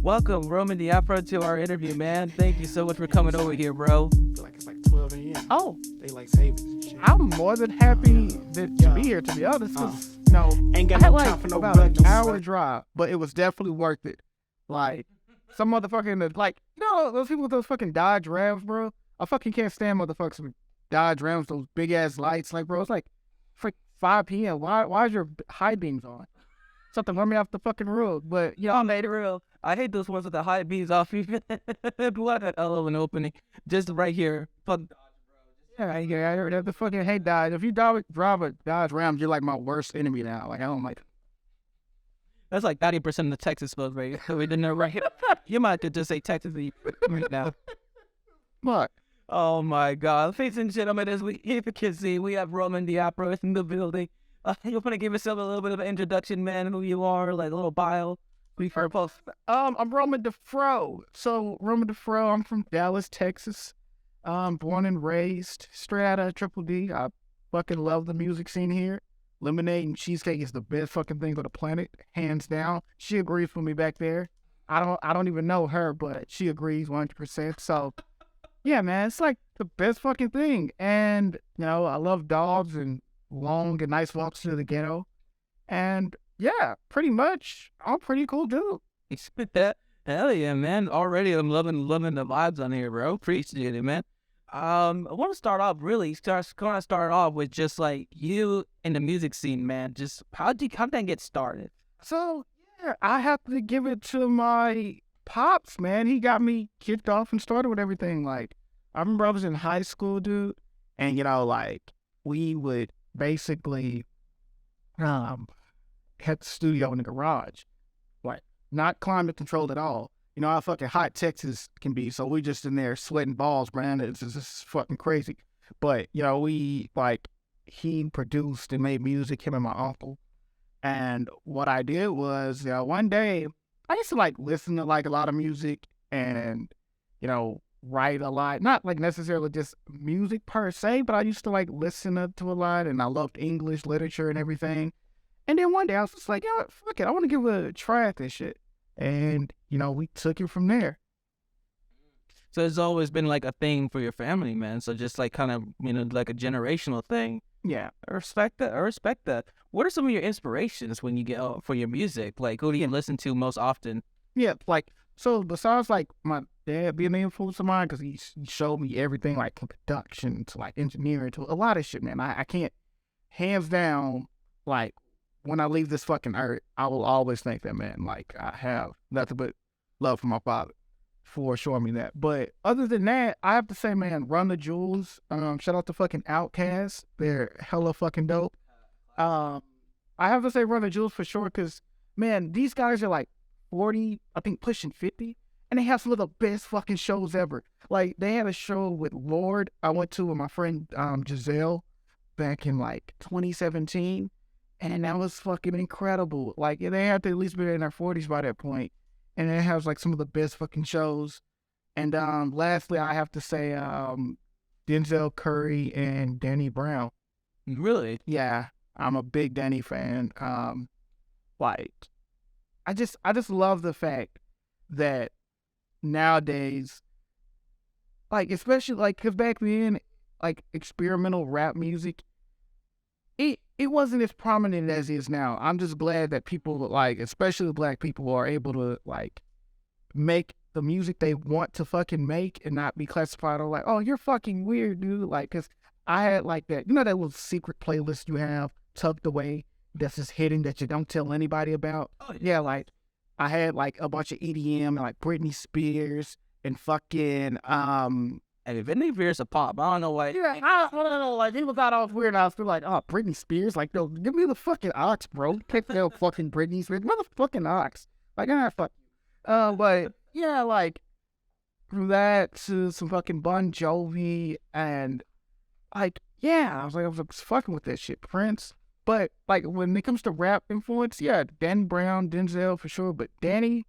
Welcome, Roman Diapro, to our interview, man. Thank you so much for coming over here, bro. I feel like it's like 12 a.m. Oh, They like savings and shit. I'm more than happy to be here, to be honest. 'Cause, Ain't got I had no time like for no about an blood, no hour sweat. drive, but it was definitely worth it. Like, some motherfucking, like, those people with those fucking Dodge Rams, bro. I fucking can't stand motherfuckers with Dodge Rams, those big ass lights. Like, bro, it's like 5 p.m. Why is your high beams on? Something run me off the fucking road. But, I made it real. I hate those ones with the high beams off. What a hell of an opening. Just right here. Fuck. yeah, I heard that the fucking hate Dodge. If you drive a Dodge Ram, you're like my worst enemy now. Like, I don't like it. That's like 90% of the Texas folks, right? We didn't know right here. You might could just say Texas right now. But, Oh my God. Ladies and gentlemen, as you can see, we have Roman Diapro in the building. You want to give yourself a little bit of an introduction, man, who you are, like a little bio? We've heard both. I'm Roman DeFro. So, Roman DeFro, I'm from Dallas, Texas. Born and raised straight out of Triple D. I fucking love the music scene here. Lemonade and cheesecake is the best fucking thing on the planet, hands down. She agrees with me back there. I don't even know her, but she agrees 100%. So, yeah, man, it's like the best fucking thing. And, I love dogs and long and nice walks to the ghetto. And, yeah, pretty much, I'm a pretty cool dude. Spit that. Hell yeah, man. Already I'm loving the vibes on here, bro. Appreciate it, man. I want to start off start off with just like you in the music scene, man. Just how did that get started? So, yeah, I have to give it to my pops, man. He got me kicked off and started with everything. Like, I remember I was in high school, dude, and, like, we would basically had the studio in the garage. Like, not climate controlled at all. You know how fucking hot Texas can be, so we just in there sweating balls, man. It's just fucking crazy. But, he produced and made music, him and my uncle. And what I did was, one day, I used to, listen to, a lot of music and, write a lot. Not, necessarily just music per se, but I used to, listen to a lot, and I loved English literature and everything. And then one day, I was just like, fuck it, I want to give it a try at this shit. And, we took it from there. So it's always been like a thing for your family, man. So just like kind of, like a generational thing. Yeah. I respect that. What are some of your inspirations when you get for your music? Like, who do you listen to most often? Yeah, so besides, my dad being an influence of mine, because he showed me everything, from production to, engineering to a lot of shit, man. I can't, hands down, when I leave this fucking earth, I will always think that, man, I have nothing but love for my father for showing me that. But other than that, I have to say, man, Run the Jewels, shout out to fucking Outkast. They're hella fucking dope. I have to say Run the Jewels for sure, because, man, these guys are 40, I think pushing 50, and they have some of the best fucking shows ever. They had a show with Lord I went to with my friend Giselle back in 2017. And that was fucking incredible. They had to at least be in their 40s by that point. And it has, some of the best fucking shows. And lastly, I have to say Denzel Curry and Danny Brown. Really? Yeah, I'm a big Danny fan. I just love the fact that nowadays, especially, because back then, experimental rap music, it wasn't as prominent as it is now. I'm just glad that people, especially black people, are able to, make the music they want to fucking make and not be classified or oh, you're fucking weird, dude. Because I had, that, that little secret playlist you have tucked away that's just hidden that you don't tell anybody about. Oh, yeah, I had, a bunch of EDM and, Britney Spears and fucking, And if any fears a pop, I don't know why. yeah, I don't know, people thought I was weird. I was like, oh, Britney Spears, no, give me the fucking ox, bro. Pick the fucking Britney Spears, motherfucking ox. Fuck. But yeah, from that to some fucking Bon Jovi and yeah, I was fucking with that shit, Prince. But when it comes to rap influence, yeah, Danny Brown, Denzel for sure. But Danny,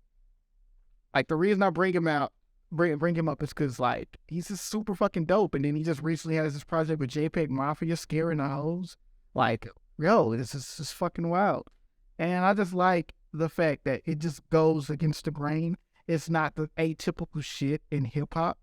the reason I bring him out. Bring him up is because he's just super fucking dope, and then he just recently has this project with JPEG Mafia, Scaring the Hoes. Yo, this is fucking wild, and I just like the fact that it just goes against the grain, it's not the atypical shit in hip hop.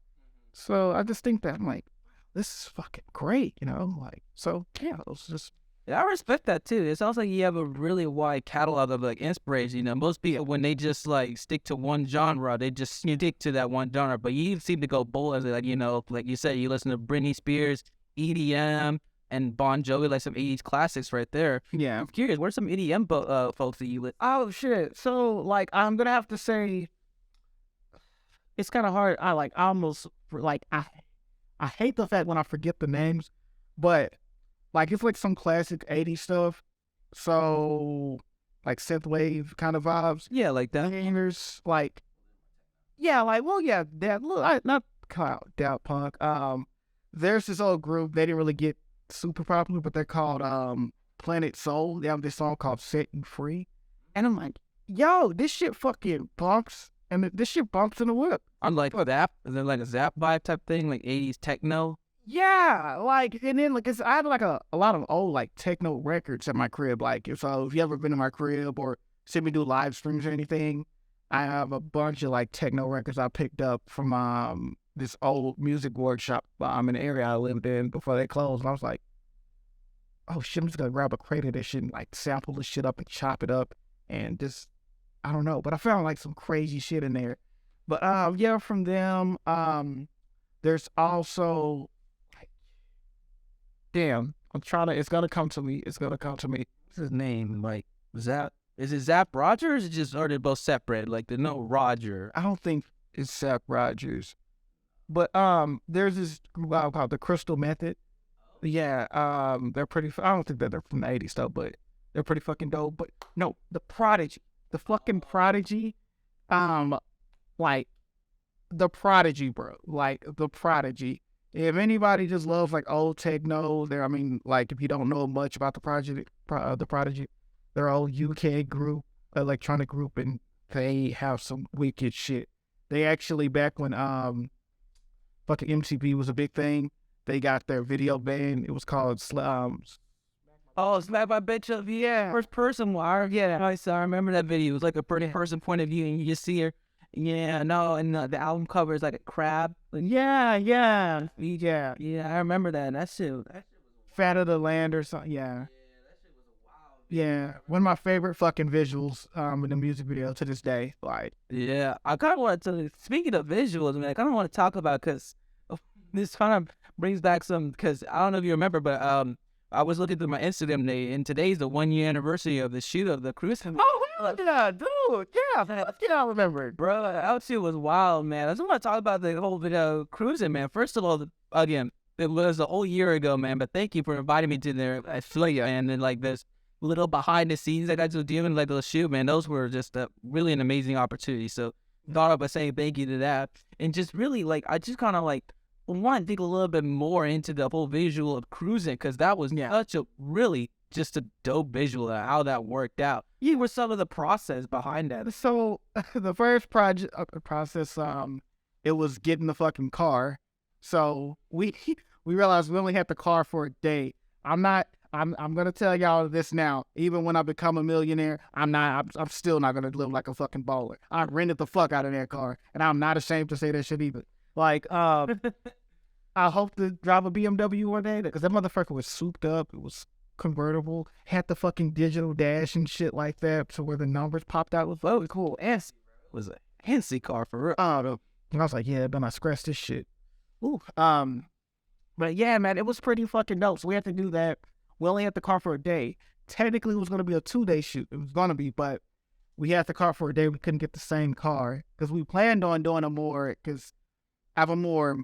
So I just think that I'm like, this is fucking great, you know? Like, so yeah, it was just Yeah, I respect that too. It sounds like you have a really wide catalog of like inspiration. You know, most people when they just like stick to one genre, they just stick to that one genre. But you seem to go bold, like you know, like you said, you listen to Britney Spears, EDM, and Bon Jovi, like some '80s classics right there. yeah. I'm curious, what are some EDM folks that you listen? Oh shit. So like I'm gonna have to say it's kind of hard. I like almost like I hate the fact when I forget the names, but like it's like some classic '80s stuff. So like synthwave kind of vibes. Yeah, like that. Hangers, like yeah, like well yeah, that look not called Doubt Punk. There's this old group, they didn't really get super popular, but they're called Planet Soul. They have this song called Set You Free. And I'm like, yo, this shit fucking bumps and this shit bumps in the whip. I'm like Zap. Is there like a Zap vibe type thing, like '80s techno? Yeah, like, and then, like, I had, like, a lot of old, like, techno records at my crib. Like, so if you ever been to my crib or see me do live streams or anything, I have a bunch of, like, techno records I picked up from this old music workshop in the area I lived in before they closed. And I was like, oh, shit, I'm just gonna grab a crate of this shit and, like, sample this shit up and chop it up and just, I don't know. But I found, like, some crazy shit in there. But, yeah, from them, there's also... Damn, I'm trying to. It's gonna come to me. It's gonna come to me. What's his name? Like Zap? Is it Zap Roger? Or is it just or they both separate? Like there's no Roger. I don't think it's Zap Rogers, but there's this group called the Crystal Method. Yeah, they're pretty. I don't think that they're from the '80s though, but they're pretty fucking dope. But no, the Prodigy, the fucking Prodigy, like the Prodigy, bro, like the Prodigy. If anybody just loves like old techno, there. I mean, like if you don't know much about the Prodigy, they're an old UK group, electronic group, and they have some wicked shit. They actually back when fucking MTV was a big thing, they got their video band. It was called Oh, Slap My Bitch Up. yeah, First person wire. yeah, I remember that video. It was like a first person point of view, and you just see her. Yeah, no, and the album cover is like a crab. Like, yeah. yeah, I remember that. That shit was Fat of the Land or something. Yeah. Yeah, one of my favorite fucking visuals in the music video to this day. Like, yeah. I kind of want to, speaking of visuals, man, I kind of want to talk about, because this kind of brings back some, because I don't know if you remember, but I was looking through my Instagram today, and today's the 1 year anniversary of the shoot of the cruise. oh yeah, dude, yeah, I remember. Bro, that shit was wild, man. I just want to talk about the whole video cruising, man. First of all, again, it was a whole year ago, man, but thank you for inviting me to there. I feel you, and then like this little behind the scenes that I got to do in like the shoot, man. Those were just really an amazing opportunity. So thought of by saying thank you to that, and just really like I just kind of like want to dig a little bit more into the whole visual of cruising, because that was such a really just a dope visual of how that worked out. You were some of the process behind that. So the first process, it was getting the fucking car. So we realized we only had the car for a day. I'm gonna tell y'all this now. Even when I become a millionaire, I'm still not gonna live like a fucking baller. I rented the fuck out of that car, and I'm not ashamed to say that shit either. Like, I hope to drive a BMW one day, because that motherfucker was souped up. It was convertible, had the fucking digital dash and shit like that, so where the numbers popped out. Was very cool. It was a fancy car for real. And I was like, yeah, but I scratched this shit. Ooh. But yeah, man, it was pretty fucking dope. So we had to do that. We only had the car for a day. Technically, it was going to be a 2-day shoot. It was going to be, but we had the car for a day. We couldn't get the same car because we planned on doing a more, because I have a more,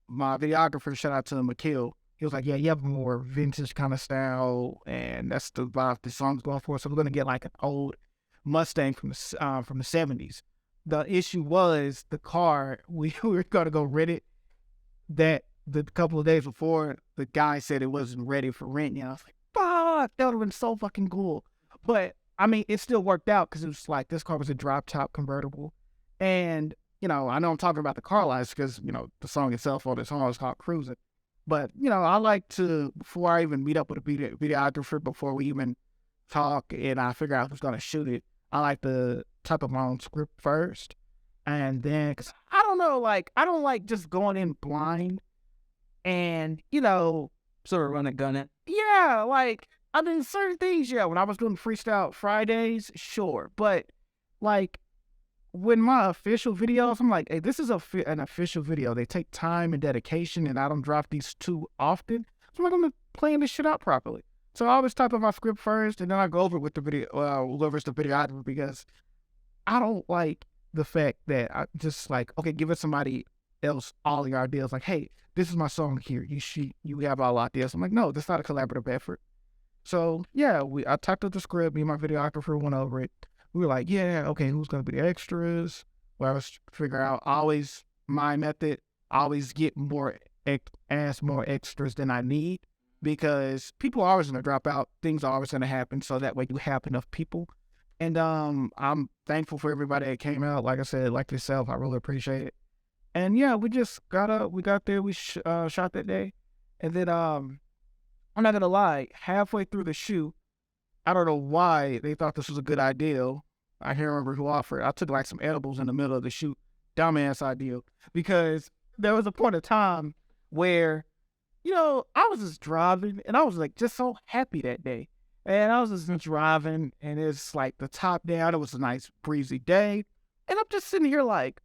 my videographer, shout out to McKill. He was like, yeah, you have a more vintage kind of style, and that's the vibe the song's going for. So we're going to get like an old Mustang from the 70s. The issue was the car, we were going to go rent it. That the couple of days before, the guy said it wasn't ready for rent. And I was like, fuck, that would have been so fucking cool. But I mean, it still worked out, because it was like, this car was a drop top convertible. And, you know, I know I'm talking about the car lines because, you know, the song itself or the song is called Cruising. But, you know, I like to, before I even meet up with a videographer, before we even talk and I figure out who's going to shoot it, I like to type up my own script first. And then, cause I don't know, like, I don't like just going in blind and, Sort of run a gun it. yeah, like, I mean, certain things, yeah, when I was doing Freestyle Fridays, sure. But, like, when my official videos, I'm like, hey, this is an official video. They take time and dedication, and I don't drop these too often. So I'm like, I'm playing this shit out properly. So I always type up my script first, and then I go over it with the video, whoever's the videographer, because I don't like the fact that I just like, okay, give it somebody else all your ideas. Like, hey, this is my song here. You have all ideas. I'm like, no, that's not a collaborative effort. So yeah, I typed up the script. Me and my videographer went over it. We were like, yeah, okay, who's gonna be the extras? Well, I was figure out always my method. Always get ask more extras than I need, because people are always gonna drop out. Things are always gonna happen. So that way you have enough people. And I'm thankful for everybody that came out. Like I said, like yourself, I really appreciate it. And yeah, we just got there, we shot that day. And then, I'm not gonna lie, halfway through the shoot, I don't know why they thought this was a good idea. I can't remember who offered. I took like some edibles in the middle of the shoot. Dumbass idea. Because there was a point of time where, I was just driving and I was like just so happy that day. And I was just driving and it's like the top down. It was a nice breezy day. And I'm just sitting here like,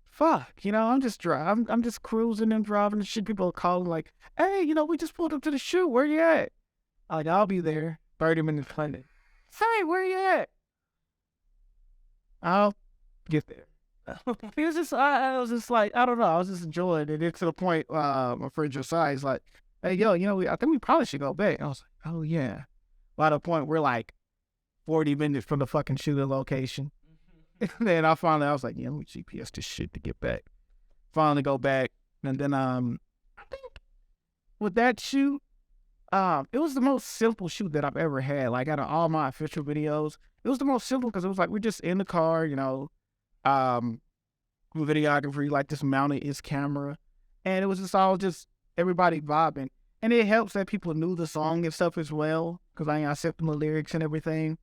fuck, I'm just driving. I'm just cruising and driving and shit. People are calling like, hey, we just pulled up to the shoot. Where you at? I'm like, I'll be there. 30 minutes later. Say, where you at? I'll get there. It was just, I was just like, I don't know. I was just enjoying it. It's to the point, my friend Josiah is like, hey, yo, I think we probably should go back. I was like, oh, yeah. By the point, we're like 40 minutes from the fucking shooting location. And then I was like, yeah, let me GPS this shit to get back. Finally go back. And then, I think with that shoot, it was the most simple shoot that I've ever had. Like, out of all my official videos, it was the most simple because it was like, we're just in the car, videographer, like, just mounted his camera. And it was just all just everybody vibing. And it helps that people knew the song and stuff as well, because I set them the lyrics and everything.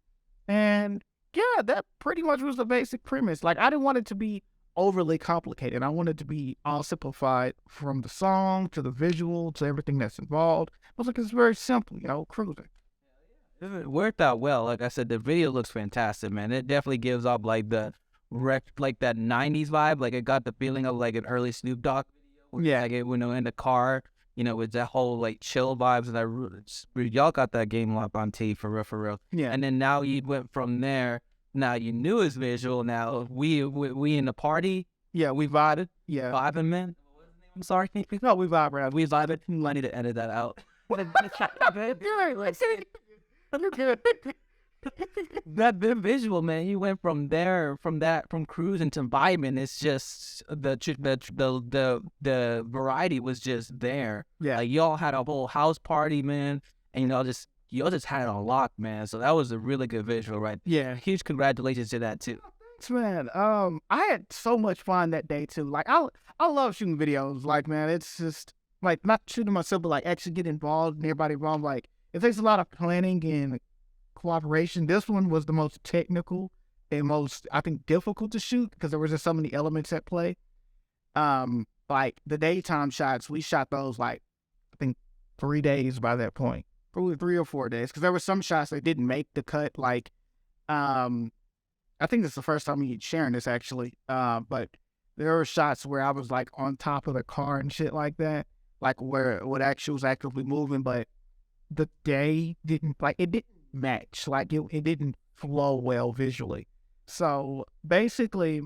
And yeah, that pretty much was the basic premise. Like, I didn't want it to be overly complicated. I wanted it to be all simplified, from the song to the visual to everything that's involved. I was like, it's very simple, cruising. It worked out well. Like I said, the video looks fantastic, man. It definitely gives off like the like that 90s vibe. Like, it got the feeling of like an early Snoop Dogg video. Yeah. Like, it, in the car, with that whole like chill vibes. And y'all got that game lock on T for real. Yeah. And then now you went from there. Now you knew his visual. Now we in the party. Yeah, we vibed. Yeah. Vibing, man. I'm sorry. No, we vibe around. We vibing. I need to edit that out. That visual, man. You went from cruising to vibing. It's just the variety was just there. Yeah. Like, y'all had a whole house party, man, and y'all just had it on lock, man. So that was a really good visual, right? Yeah. Huge congratulations to that too. Thanks, man. I had so much fun that day too. Like, I love shooting videos. Like, man, it's just like not shooting myself, but like actually get involved and everybody involved. Like, it takes a lot of planning and cooperation. This one was the most technical and most, I think, difficult to shoot because there was just so many elements at play. Like the daytime shots, we shot those like, I think, 3 days by that point, probably 3 or 4 days, because there were some shots that didn't make the cut. Like, I think this is the first time we sharing this actually. But there were shots where I was like on top of the car and shit like that, like where what actually was actively moving, but the day didn't match. Like it didn't flow well visually. So basically,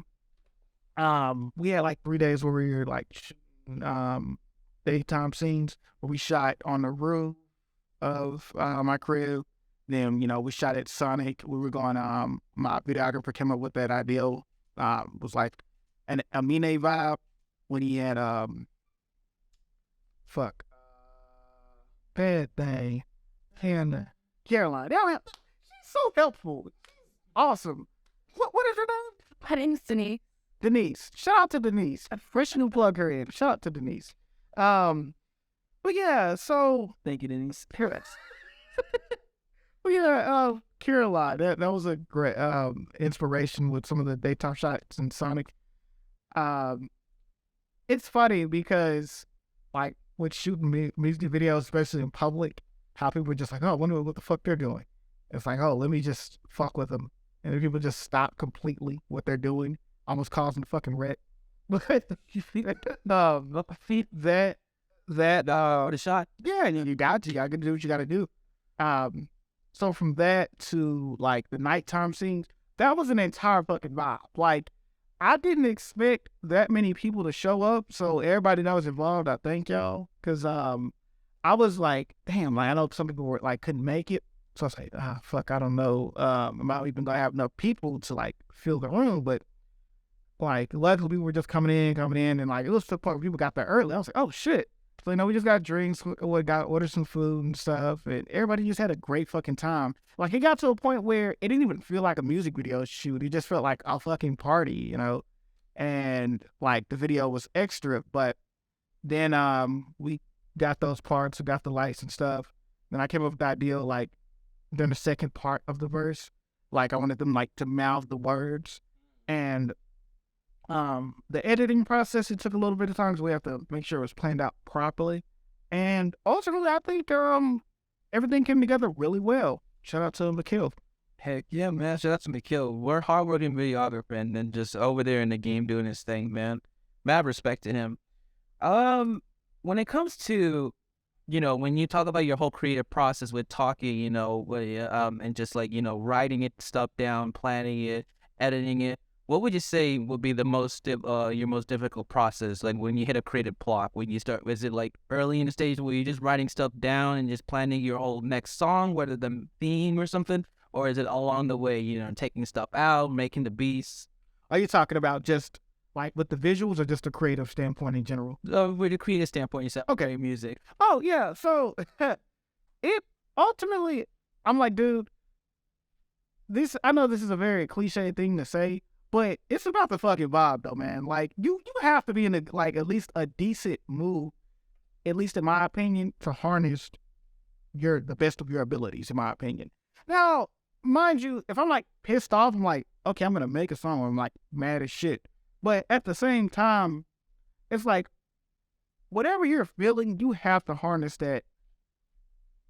we had like 3 days where we were like shooting, daytime scenes where we shot on the roof of my crib. Then, we shot at Sonic. We were going, my videographer came up with that idea. Was like an Amine vibe when he had, bad thing. Hannah. Caroline. Yeah, she's so helpful. Awesome. What is her name? My name's Denise. Denise. Shout out to Denise. Fresh new plug her in. Shout out to Denise. But yeah, so Thank you, Denise. here it is. But yeah, Caroline, that was a great inspiration with some of the daytime shots in Sonic. Um, it's funny because like with shooting music videos, especially in public, how people are just like, oh, I wonder what the fuck they're doing. It's like, oh, let me just fuck with them, and then people just stop completely what they're doing, almost causing fucking wreck. But The shot. yeah, you gotta do what you gotta do. So from that to like the nighttime scenes, that was an entire fucking vibe. Like, I didn't expect that many people to show up. So everybody that was involved, I thank y'all. Cause I was like, damn, like I know some people were like couldn't make it. So I was like, fuck, I don't know. Am I even gonna have enough people to like fill the room? But like luckily people were just coming in, and like it was to the point where people got there early. I was like, oh shit. So, we just got drinks, ordered some food and stuff, and everybody just had a great fucking time. Like, it got to a point where it didn't even feel like a music video shoot. It just felt like a fucking party, And, like, the video was extra, but then we got those parts, we got the lights and stuff. Then I came up with the idea, like, during the second part of the verse, like, I wanted them, like, to mouth the words. And the editing process, it took a little bit of time because we have to make sure it was planned out properly. And ultimately, I think everything came together really well. Shout out to McKill. Heck yeah, man. Shout out to McKill. We're hardworking videographer and then just over there in the game doing his thing, man. Mad respect to him. When it comes to, when you talk about your whole creative process with talking, and just like, writing it stuff down, planning it, editing it, what would you say would be the your most difficult process? Like when you hit a creative block, when you start, is it like early in the stage where you're just writing stuff down and just planning your whole next song, whether the theme or something? Or is it along the way, taking stuff out, making the beats? Are you talking about just like with the visuals or just a creative standpoint in general? With a creative standpoint, you said, okay, music. Oh, yeah. So it ultimately, I'm like, dude, I know this is a very cliche thing to say, but it's about the fucking vibe, though, man. Like, you have to be in at least a decent mood, at least in my opinion, to harness the best of your abilities, in my opinion. Now, mind you, if I'm like pissed off, I'm like, okay, I'm gonna make a song where I'm like mad as shit. But at the same time, it's like whatever you're feeling, you have to harness that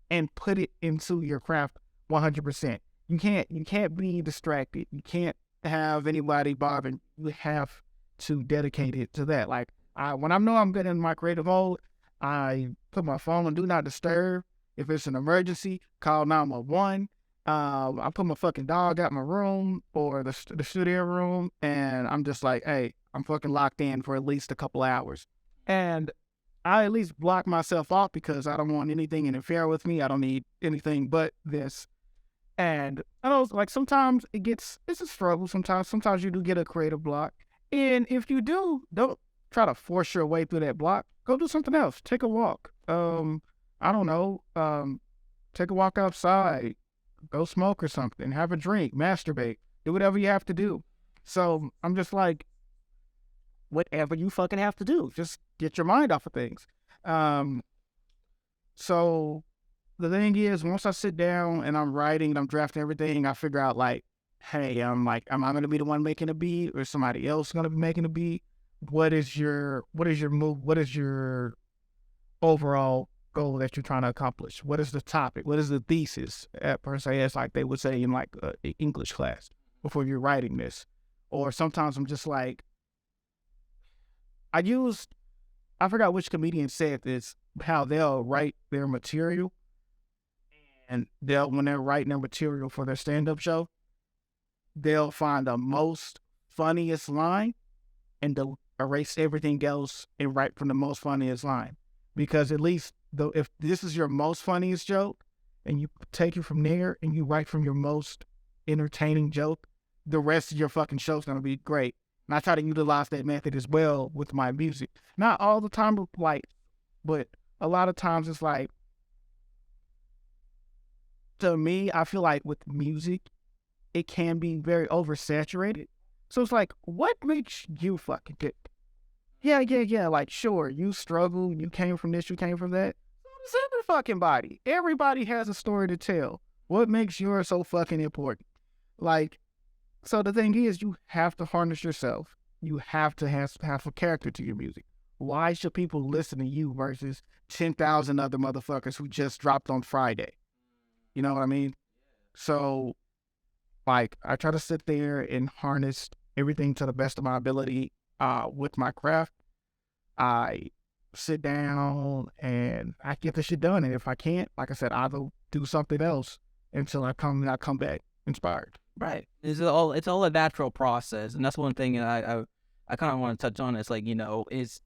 and put it into your craft 100%. You can't be distracted. You can't have anybody bothering. You have to dedicate it to that. Like when I know I'm getting in my creative mode, I put my phone on do not disturb. If it's an emergency, call 911. I put my fucking dog out my room or the studio room, and I'm just like, hey, I'm fucking locked in for at least a couple hours. And I at least block myself off because I don't want anything to interfere with me. I don't need anything but this. And I know, like, sometimes it's a struggle. Sometimes you do get a creative block. And if you do, don't try to force your way through that block. Go do something else. Take a walk. I don't know. Take a walk outside. Go smoke or something. Have a drink. Masturbate. Do whatever you have to do. So I'm just like, whatever you fucking have to do. Just get your mind off of things. So the thing is, once I sit down and I'm writing and I'm drafting everything, I figure out like, hey, am I going to be the one making a beat or somebody else going to be making a beat? What is your move? What is your overall goal that you're trying to accomplish? What is the topic? What is the thesis per se, as like they would say in like English class before you're writing this? Or sometimes I'm just like, I forgot which comedian said this, how they'll write their material, and when they're writing their material for their stand-up show, they'll find the most funniest line and they'll erase everything else and write from the most funniest line. Because at least if this is your most funniest joke and you take it from there and you write from your most entertaining joke, the rest of your fucking show's gonna be great. And I try to utilize that method as well with my music. Not all the time, but a lot of times it's like, to me, I feel like with music, it can be very oversaturated. So it's like, what makes you fucking good? Yeah. Like, sure, you struggle, you came from this, you came from that. So does every fucking body. Everybody has a story to tell. What makes yours so fucking important? Like, so the thing is, you have to harness yourself. You have to have a character to your music. Why should people listen to you versus 10,000 other motherfuckers who just dropped on Friday? You know what I mean? So, like, I try to sit there and harness everything to the best of my ability with my craft. I sit down and I get the shit done. And if I can't, like I said, I will do something else until I come back inspired. Right. It's all a natural process, and that's one thing that I kind of want to touch on. It's like,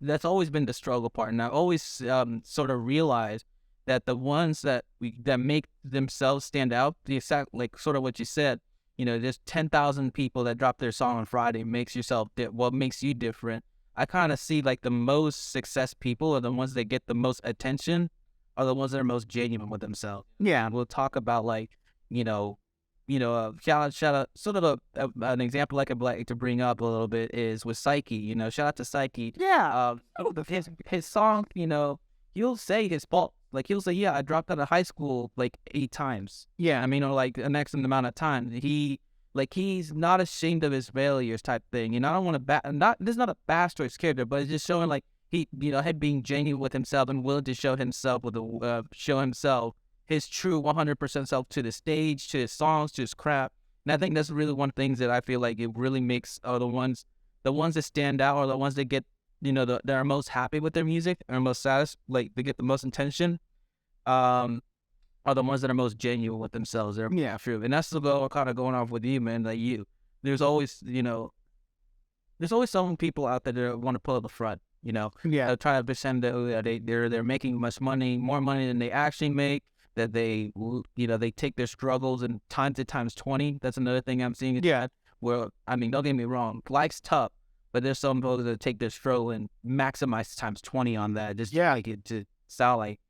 that's always been the struggle part, and I always sort of realized that the ones that make themselves stand out, the exact, like, sort of what you said, there's 10,000 people that drop their song on Friday makes what makes you different. I kind of see like the most success people are the ones that get the most attention, are the ones that are most genuine with themselves. Yeah. We'll talk about like, shout out, sort of an example I could like to bring up a little bit is with Psyche. Shout out to Psyche. Yeah. His song, he'll say his fault. Like, he'll say, yeah, I dropped out of high school like 8 times. Yeah. I mean, or like an X amount of times. He's not ashamed of his failures type thing. I don't want to this is not a bash to his character, but it's just showing like he, had being genuine with himself and willing to show himself his true 100% self to the stage, to his songs, to his craft. And I think that's really one of the things that I feel like it really makes the ones that stand out, or the ones that get, that are most happy with their music, or most satisfied, like they get the most attention, are the ones that are most genuine with themselves. They're true. And that's the kind of going off with you, man. Like there's always, some people out there that want to pull up the front, try to pretend that they're making much money, more money than they actually make. That they take their struggles and times 20. That's another thing I'm seeing. Where, I mean, don't get me wrong, life's tough, but there's some folks that take their struggle and maximize times 20 on that. Just like it to sound like,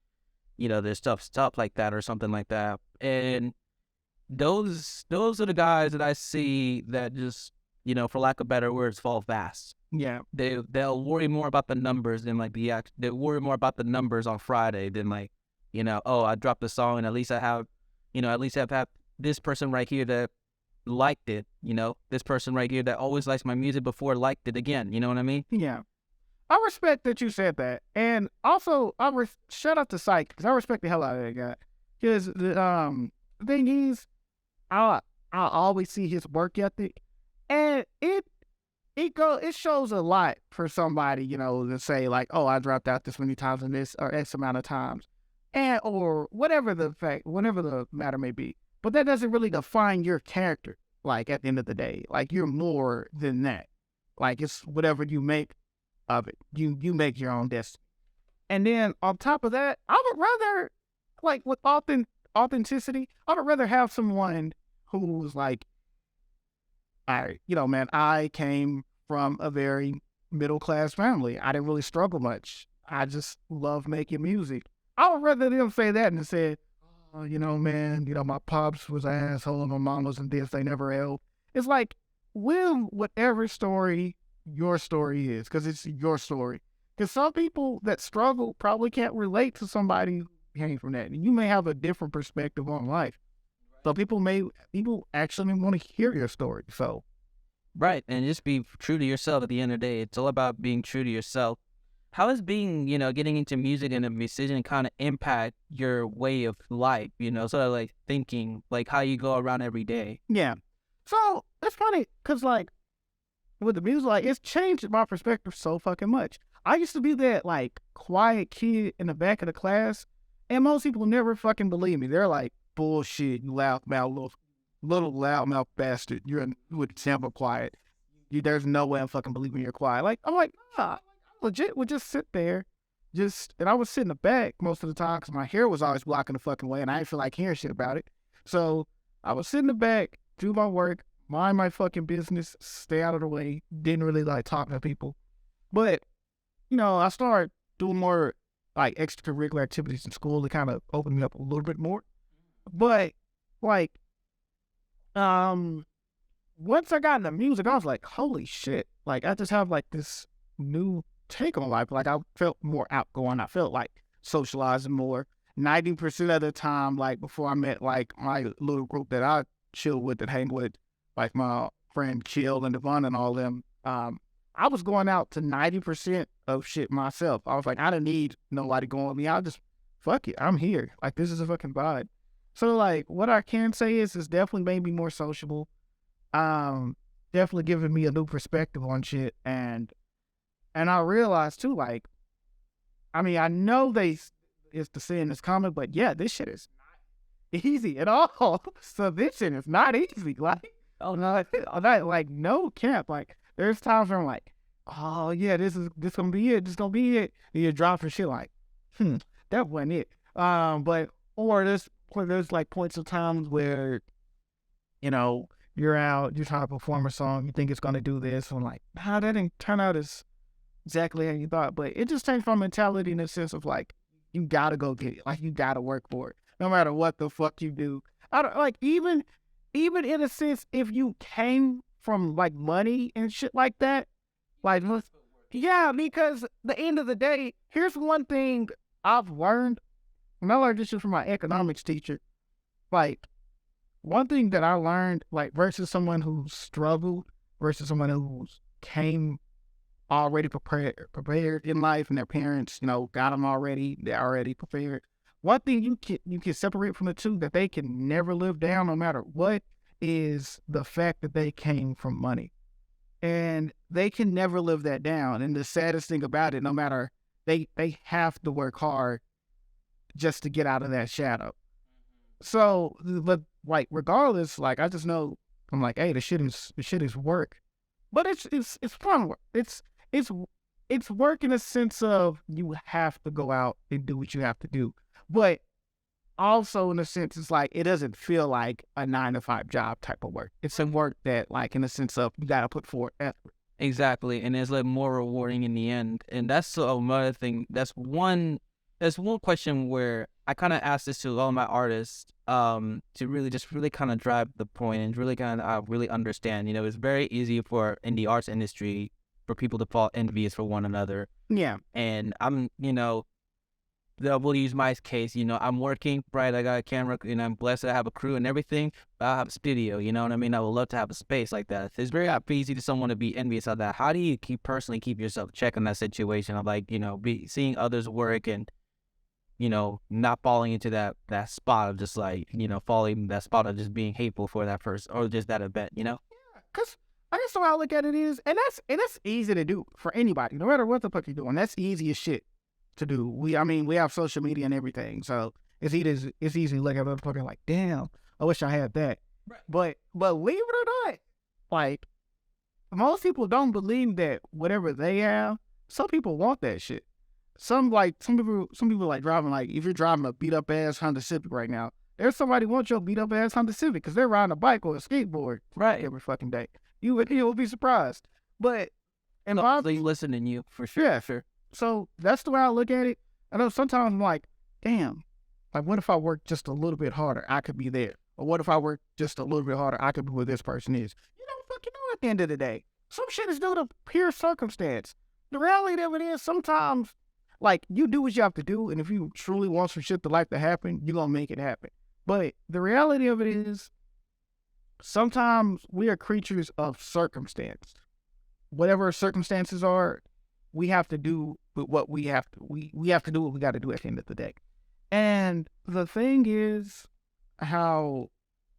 there's stuff like that or something like that. And those are the guys that I see that just, for lack of better words, fall fast. Yeah. They'll worry more about the numbers than like they worry more about the numbers on Friday than like, I dropped the song and at least I have, have this person right here that liked it, this person right here that always likes my music before liked it again. You know what I mean? Yeah. I respect that you said that. And also, shout out to Psych, because I respect the hell out of that guy. Because the thing is, I always see his work ethic, and it shows a lot for somebody, to say like, oh, I dropped out this many times in this or X amount of times. Or whatever the matter may be. But that doesn't really define your character, like, at the end of the day. Like, you're more than that. Like, it's whatever you make of it. You make your own destiny. And then, on top of that, I would rather, like, with authenticity, I would rather have someone who's like, all right, man, I came from a very middle-class family. I didn't really struggle much. I just love making music. I would rather them say that than say, oh, man, my pops was an asshole and my mom wasn't this, they never helped. It's like, whatever story your story is, because it's your story. Because some people that struggle probably can't relate to somebody who came from that. And you may have a different perspective on life. So people actually want to hear your story. So, right. And just be true to yourself at the end of the day. It's all about being true to yourself. How is being, getting into music and a musician kind of impact your way of life, sort of like thinking, like how you go around every day? Yeah. So it's funny because, like, with the music, like, it's changed my perspective so fucking much. I used to be that, like, quiet kid in the back of the class, and most people never fucking believe me. They're like, bullshit, you loudmouth, little loudmouth bastard. You're with sample quiet. There's no way I'm fucking believing you're quiet. Like, I'm like, nah. Legit would just sit there, and I would sit in the back most of the time because my hair was always blocking the fucking way and I didn't feel like hearing shit about it. So I would sit in the back, do my work, mind my fucking business, stay out of the way, didn't really like talk to people. But, I started doing more like extracurricular activities in school to kind of open me up a little bit more. But like, once I got into music, I was like, holy shit. Like, I just have like this new take on life. Like, I felt more outgoing. I felt like socializing more. 90% of the time, like before I met like my little group that I chill with and hang with, like my friend Chill and Devon and all them, I was going out to 90% of shit myself. I was like, I don't need nobody going with me. I'll just, fuck it, I'm here. Like, this is a fucking vibe. So, like, what I can say is it's definitely made me more sociable. Definitely giving me a new perspective on shit. And I realized, too, like, I mean, I know it's the sin is coming, but yeah, this shit is not easy at all. So this shit is not easy. Like, oh no, like, no cap. Like, there's times where I'm like, oh yeah, this gonna be it. This gonna be it. And you drop for shit like, that wasn't it. But or there's like points of times where, you know, you're out, you're trying to perform a song, you think it's gonna do this, and I'm like, that didn't turn out as exactly how you thought. But it just takes from mentality in the sense of like, you gotta go get it. Like, you gotta work for it, no matter what the fuck you do. I don't like even in a sense if you came from like money and shit like that, like, yeah, because the end of the day, here's one thing I've learned, and I learned this shit from my economics teacher. Like, one thing that I learned, like, versus someone who struggled, versus someone who came already prepared in life, and their parents, you know, got them already, they're already prepared. One thing you can separate from the two that they can never live down no matter what is the fact that they came from money. And they can never live that down. And the saddest thing about it, no matter, they have to work hard just to get out of that shadow. So, but like, regardless, like, I just know, I'm like, hey, the shit is work. But it's fun work. It's work in a sense of you have to go out and do what you have to do. But also in a sense, it's like, it doesn't feel like a 9-to-5 job type of work. It's some work that, like, in the sense of you got to put forth effort. Exactly, and it's like more rewarding in the end. And that's another thing. That's one question where I kind of asked this to all my artists, to really kind of drive the point and really kind of really understand. You know, it's very easy in the arts industry for people to fall envious for one another. Yeah. And I'm, you know, we'll use my case, you know, I'm working, right? I got a camera, and I'm blessed to have a crew and everything. But I have a studio, you know what I mean? I would love to have a space like that. It's very easy to someone to be envious of that. How do you personally keep yourself check on that situation of, like, you know, seeing others work and, you know, not falling into that spot of just, like, you know, falling that spot of just being hateful for that person or just that event, you know? Yeah, because I guess the way I look at it is, and that's easy to do for anybody, no matter what the fuck you're doing. That's easy as shit to do. We have social media and everything, so it's easy to look at other fucking like, damn, I wish I had that. Right. But believe it or not, like, most people don't believe that whatever they have, some people want that shit. Some people like driving, like, if you're driving a beat up ass Honda Civic right now, there's somebody who wants your beat up ass Honda Civic because they're riding a bike or a skateboard right every fucking day. You will be surprised. But and they listen to you for sure. Yeah, sure. So that's the way I look at it. I know sometimes I'm like, damn, like, what if I work just a little bit harder? I could be there. Or what if I work just a little bit harder? I could be where this person is. You don't fucking know at the end of the day. Some shit is due to pure circumstance. The reality of it is sometimes, like, you do what you have to do, and if you truly want some shit to like to happen, you're gonna make it happen. But the reality of it is, sometimes we are creatures of circumstance. Whatever circumstances are, we have to do what we have to. We have to do what we got to do at the end of the day. And the thing is, how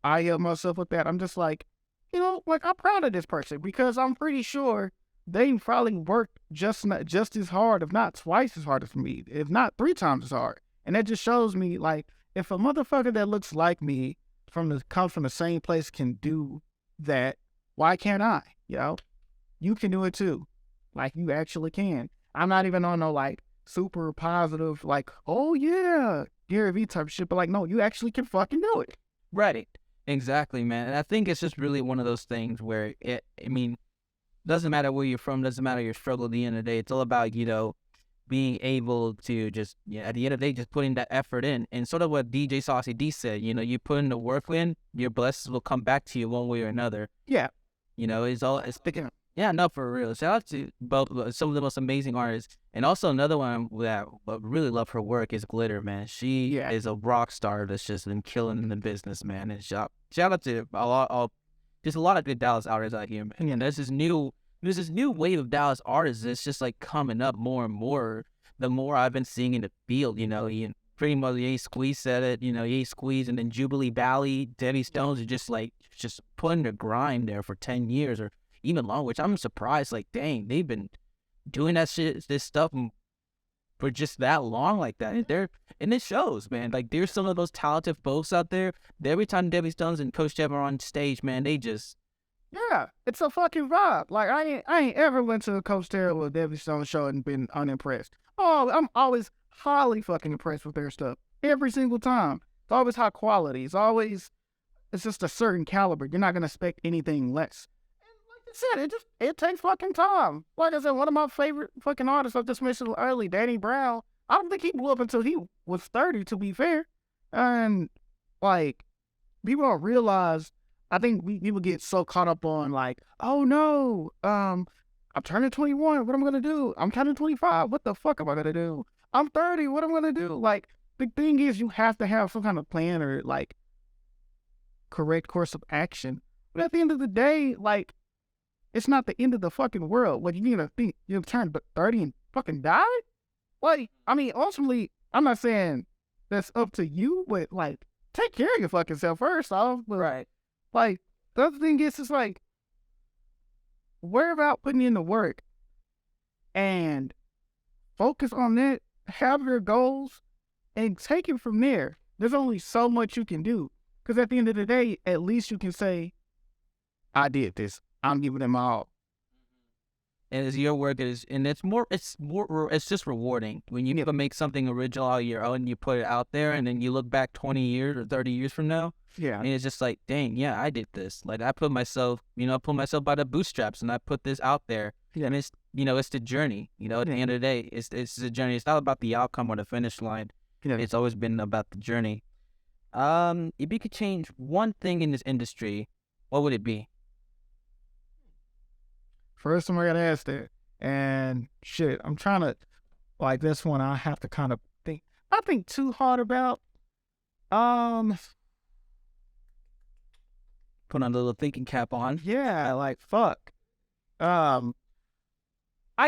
I help myself with that, I'm just like, you know, like, I'm proud of this person because I'm pretty sure they probably worked just as hard, if not twice as hard as me, if not 3 times as hard. And that just shows me, like, if a motherfucker that looks like me comes from the same place can do that, why can't I? You know, you can do it too. Like, you actually can. I'm not even on no, like, super positive, like, oh yeah, Gary Vee type shit, but, like, no, you actually can fucking do it. Right. Exactly, man. And I think it's just really one of those things where doesn't matter where you're from, doesn't matter your struggle at the end of the day. It's all about, you know, being able to just, at the end of the day, just putting that effort in. And sort of what DJ Saucy D said, you know, you put in the work in, your blessings will come back to you one way or another. Yeah. You know, it's picking up. Yeah, no, for real. Shout out to both some of the most amazing artists, and also another one that I really love her work is Glitter, man. She Yeah. is a rock star that's just been killing in the business, man. And shout out to just a lot of good Dallas artists out here, man. And there's this new wave of Dallas artists that's just like coming up more and more. The more I've been seeing in the field, pretty much Ye Squeeze said it, Ye Squeeze, and then Jubilee Valley, Debbie Stones are just putting their grind there for 10 years or even longer, which I'm surprised. Like, dang, they've been doing this stuff for just that long, like that. And it shows, man. Like, there's some of those talented folks out there. Every time Debbie Stones and Coach Jeff are on stage, man, they just Yeah, it's a fucking vibe. Like I ain't ever went to a Coach Terrell or Debbie Stone show and been unimpressed. Oh, I'm always highly fucking impressed with their stuff every single time. It's always high quality. It's just a certain caliber. You're not gonna expect anything less. And like I said, it takes fucking time. Like I said, one of my favorite fucking artists I just mentioned early, Danny Brown. I don't think he blew up until he was 30. To be fair, and like people don't realize. I think people get so caught up on like, oh no, I'm turning 21. What am I gonna do? I'm turning 25. What the fuck am I gonna do? I'm 30. What am I gonna do? Like the thing is, you have to have some kind of plan or like correct course of action. But at the end of the day, like it's not the end of the fucking world. What you need to think you'll turn 30 and fucking die? Like, I mean, ultimately, I'm not saying that's up to you, but like take care of your fucking self first off. But right. like, the other thing is, it's like, worry about putting in the work and focus on that, have your goals, and take it from there. There's only so much you can do. Because at the end of the day, at least you can say, I did this. I'm giving it my all. And it's your work, it's just rewarding when you make something original out of your own and you put it out there, and then you look back 20 years or 30 years from now. Yeah. And it's just like, dang, yeah, I did this. Like I pulled myself by the bootstraps and I put this out there. Yeah. And it's the journey. At the end of the day, it's the journey. It's not about the outcome or the finish line. Yeah. It's always been about the journey. If you could change one thing in this industry, what would it be? First time I got asked that. And shit, I'm trying to, like this one, I have to kind of think. I think too hard about. Put on a little thinking cap on. Yeah, like fuck. I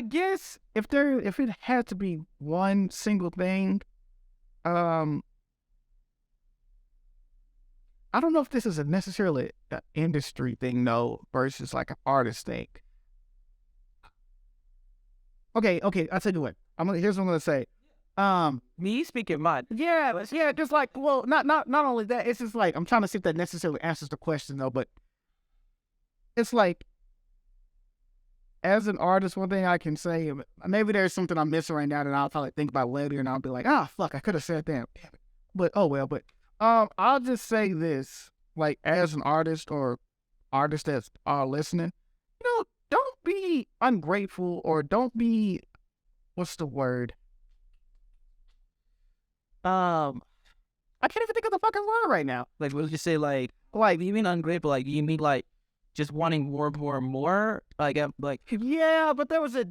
guess if it had to be one single thing, I don't know if this is necessarily an industry thing though versus like an artist thing. Okay, I'll tell you what. Here's what I'm gonna say. Me speaking mine. Yeah, just like, well, not only that, it's just like I'm trying to see if that necessarily answers the question though, but it's like as an artist, one thing I can say, maybe there's something I'm missing right now that I'll probably think about later and I'll be like, fuck, I could have said that. But oh well, but I'll just say this, like as an artist or artists that are listening, don't be ungrateful or don't be, what's the word? I can't even think of the fucking word right now. Like, what did you say? Like you mean ungrateful? Like, you mean like just wanting more? Like, yeah, but there was a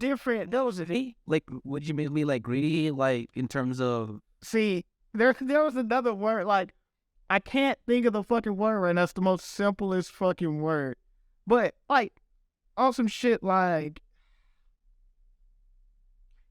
like, would you mean like greedy? Like, in terms of, see, there was another word. Like, I can't think of the fucking word, and that's the most simplest fucking word. But like, awesome shit. Like,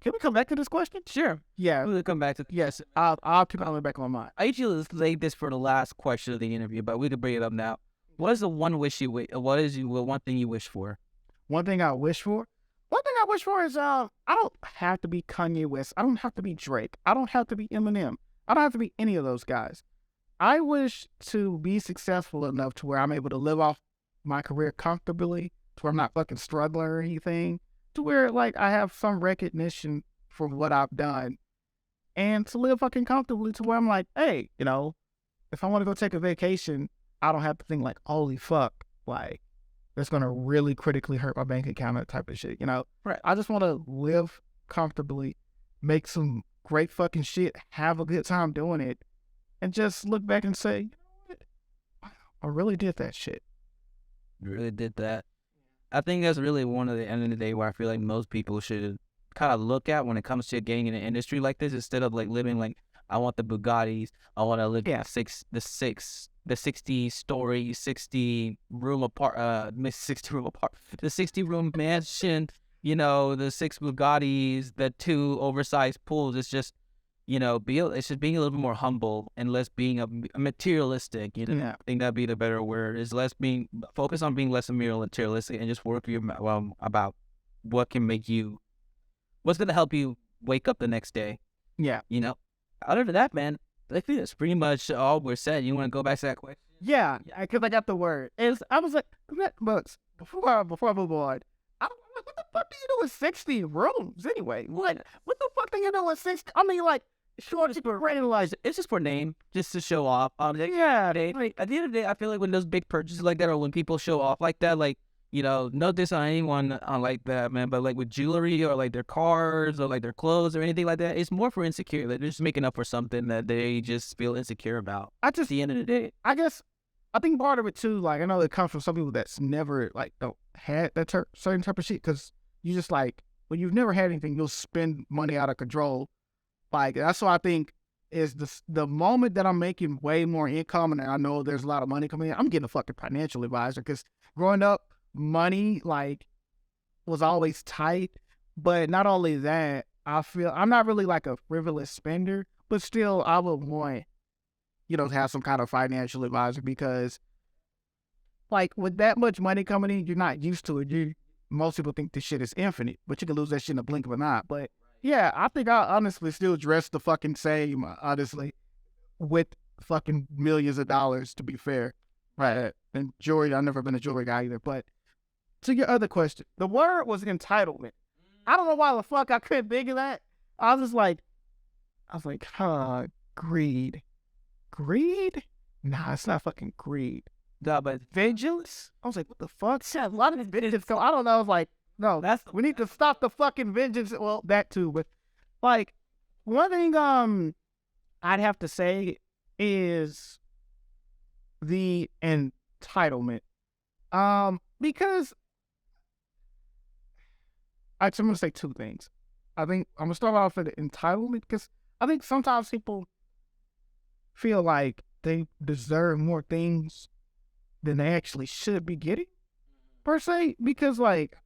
can we come back to this question? Sure. Yeah. We'll come back to. Yes, I'll keep coming back on mine. I usually save this for the last question of the interview, but we could bring it up now. What is the one wish you wish? What is the one thing you wish for? One thing I wish for? One thing I wish for is I don't have to be Kanye West. I don't have to be Drake. I don't have to be Eminem. I don't have to be any of those guys. I wish to be successful enough to where I'm able to live off my career comfortably, to where I'm not fucking struggling or anything, to where like I have some recognition for what I've done, and to live fucking comfortably to where I'm like, hey, if I want to go take a vacation, I don't have to think like, holy fuck, like that's gonna really critically hurt my bank account, that type of shit, Right. I just want to live comfortably, make some great fucking shit, have a good time doing it, and just look back and say, I really did that shit. You really did that. I think that's really one of the end of the day where I feel like most people should kind of look at when it comes to getting in an industry like this, instead of like living like, I want the Bugattis, I want to live Yeah. the 60-story, 60-room apart, the 60-room mansion, the 6 Bugattis, the 2 oversized pools. It's just, it's just being a little bit more humble and less being a materialistic. Yeah. I think that'd be the better word. Is less being focus on being less materialistic and just work about what can make you, what's gonna help you wake up the next day. Yeah. Other than that, man, I think that's pretty much all we're said. You want to go back to that question? Yeah, because I got the word. I was like, but before I move on, what the fuck do you do with 60 rooms anyway? What the fuck do you do with 60? I mean, like, sure, it's It's just for name, just to show off. yeah, Like, at the end of the day, I feel like when those big purchases like that, or when people show off like that, like, no diss on anyone on like that, man, but like with jewelry or like their cars or like their clothes or anything like that, it's more for insecure. Like, they're just making up for something that they just feel insecure about. At the end of the day, I think part of it too, like, I know it comes from some people that's never, like, don't had that certain type of shit, because you just, like, when you've never had anything, you'll spend money out of control. Like, that's what I think is the moment that I'm making way more income and I know there's a lot of money coming in, I'm getting a fucking financial advisor, because growing up, money, like, was always tight. But not only that, I feel I'm not really like a frivolous spender, but still I would want, to have some kind of financial advisor, because, like, with that much money coming in, you're not used to it. Most people think this shit is infinite, but you can lose that shit in a blink of an eye. But yeah, I think I honestly still dress the fucking same, honestly, with fucking millions of dollars, to be fair. Right. And jewelry, I've never been a jewelry guy either. But to your other question, the word was entitlement. I don't know why the fuck I couldn't think of that. I was like, greed. Greed? Nah, it's not fucking greed. no, but Vengeance? I was like, what the fuck? A lot of vengeance. So I don't know. I was like, no, we need to stop the fucking vengeance. Well, that too, but like, one thing I'd have to say is the entitlement. Because I'm gonna say two things. I think I'm gonna start off with the entitlement, because I think sometimes people feel like they deserve more things than they actually should be getting, per se, because, like,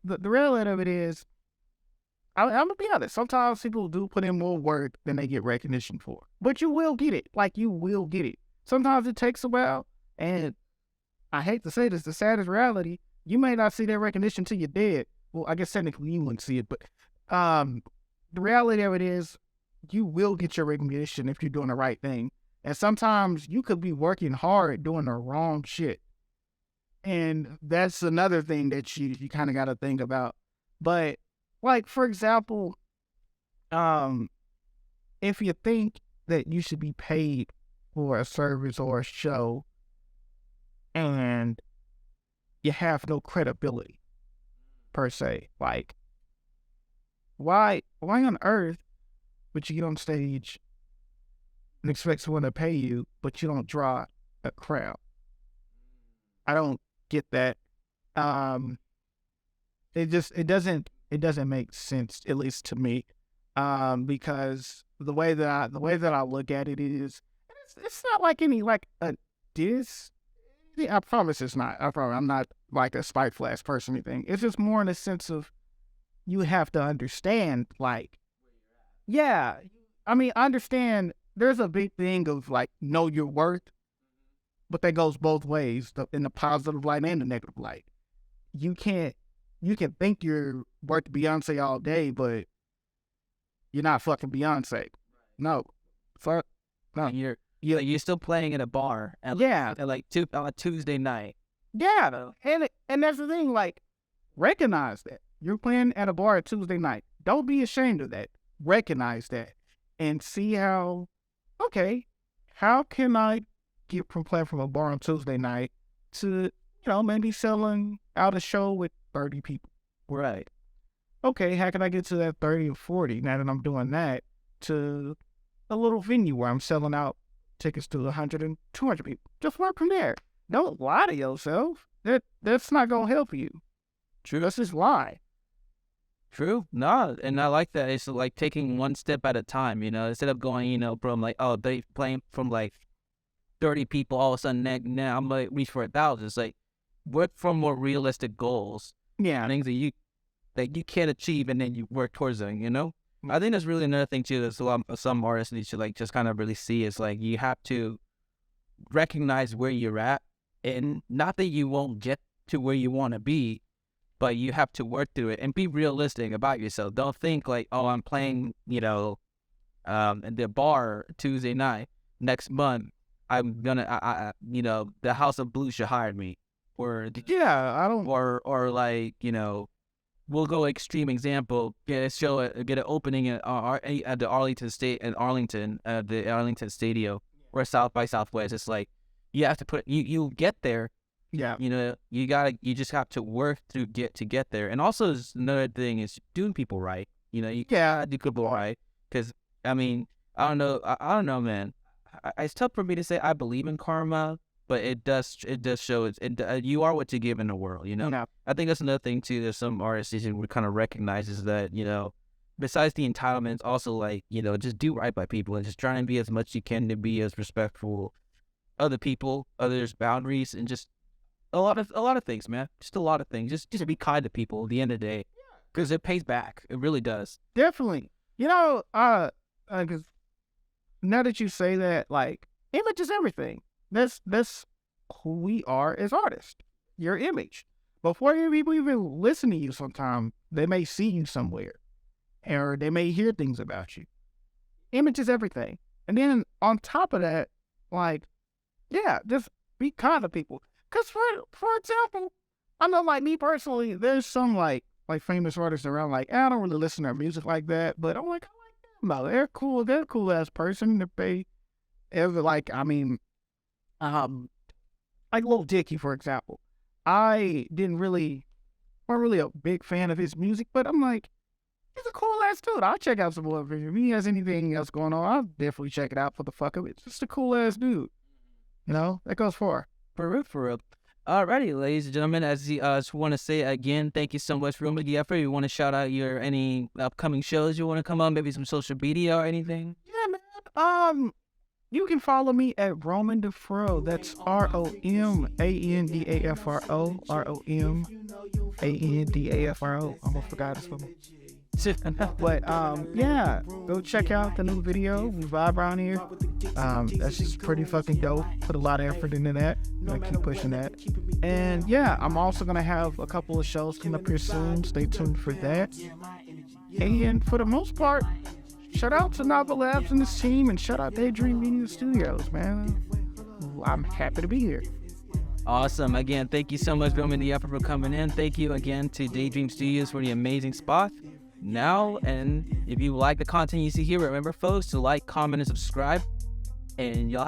the reality of it is, I'm gonna be honest, sometimes people do put in more work than they get recognition for, but you will get it. Like, you will get it. Sometimes it takes a while, and I hate to say this, the saddest reality, you may not see that recognition till you're dead. Well, I guess technically you wouldn't see it, but the reality of it is, you will get your recognition if you're doing the right thing. And sometimes you could be working hard doing the wrong shit. And that's another thing that you kind of got to think about. But, like, for example, if you think that you should be paid for a service or a show and you have no credibility, per se, like, why on earth would you get on stage and expect someone to pay you, but you don't draw a crowd? I don't get that. It doesn't make sense, at least to me. Because the way that I look at it is, it's not like any, like, a diss. I promise it's not. I'm not like a spiteful ass person or anything. It's just more in the sense of, you have to understand, like, yeah, I mean, understand there's a big thing of, like, know your worth, but that goes both ways, in the positive light and the negative light. You can think you're worth Beyonce all day, but you're not fucking Beyonce. No. Fuck. No. You're still playing at a bar at, Yeah. at like on a Tuesday night. Yeah. And that's the thing, like, recognize that. You're playing at a bar at Tuesday night. Don't be ashamed of that. Recognize that. And see how can I get from playing from a bar on Tuesday night to, maybe selling out a show with 30 people. Right. Okay, how can I get to that 30 or 40 now that I'm doing that, to a little venue where I'm selling out tickets to 100 and 200 people? Just work from there. Don't lie to yourself. that's not gonna help you. True. That's just lie. True. No, and I like that. It's like taking one step at a time, instead of going, from like, oh, they playing from like 30 people, all of a sudden now I'm like reach for 1,000. It's like work for more realistic goals, Yeah. things that you can't achieve, and then you work towards them. I think that's really another thing too. That some artists need to like just kind of really see is like you have to recognize where you're at, and not that you won't get to where you want to be, but you have to work through it and be realistic about yourself. Don't think like, oh, I'm playing, at the bar Tuesday night. Next month, I'm gonna, the House of Blues should hire me, or Yeah, I don't. or like, we'll go extreme example. Get a show, get an opening at the Arlington the Arlington Stadium, or South by Southwest. It's like you have to you get there. Yeah. You just have to work through to get there. And also another thing is doing people right. You gotta do people right. Because I mean, I don't know, man. It's tough for me to say I believe in karma, but it does show you are what you give in the world. No. I think that's another thing too. There's some artists who would kind of recognize is that besides the entitlements, also like just do right by people and just try and be as much you can to be as respectful other people, others' boundaries, and just a lot of things, man. Just a lot of things. Just be kind to people at the end of the day, because it pays back. It really does. Definitely. Because now that you say that, like, image is everything. That's who we are as artists. Your image. Before people even listen to you sometime, they may see you somewhere. Or they may hear things about you. Image is everything. And then on top of that, like, yeah, just be kind to people. Because for example, I know like me personally, there's some like famous artists around, like, I don't really listen to their music like that, but I'm like, I like them though. They're cool. They're a cool ass person. If they ever like Lil Dicky, for example. I wasn't really a big fan of his music, but I'm like, he's a cool ass dude. I'll check out some more of him. If he has anything else going on, I'll definitely check it out for the fuck of it. Just a cool ass dude. That goes far. For real. Alrighty, ladies and gentlemen, as I just want to say again, thank you so much for the effort. You want to shout out any upcoming shows you want to come on, maybe some social media or anything? Yeah, man. You can follow me at Roman DeFro. That's ROMANDAFRO. ROMANDAFRO. Almost forgot his little. But yeah, go check out the new video. We vibe around here. That's just pretty fucking dope. Put a lot of effort into that. Gonna keep pushing that. And yeah, I'm also gonna have a couple of shows coming up here soon. Stay tuned for that. And for the most part, shout out to Nava Labs and this team, and shout out Daydream Media Studios, man. I'm happy to be here. Awesome. Again, thank you so much, Roman, the effort for coming in. Thank you again to Daydream Studios for the amazing spot. Now, and if you like the content you see here, remember, folks, to like, comment, and subscribe. And y'all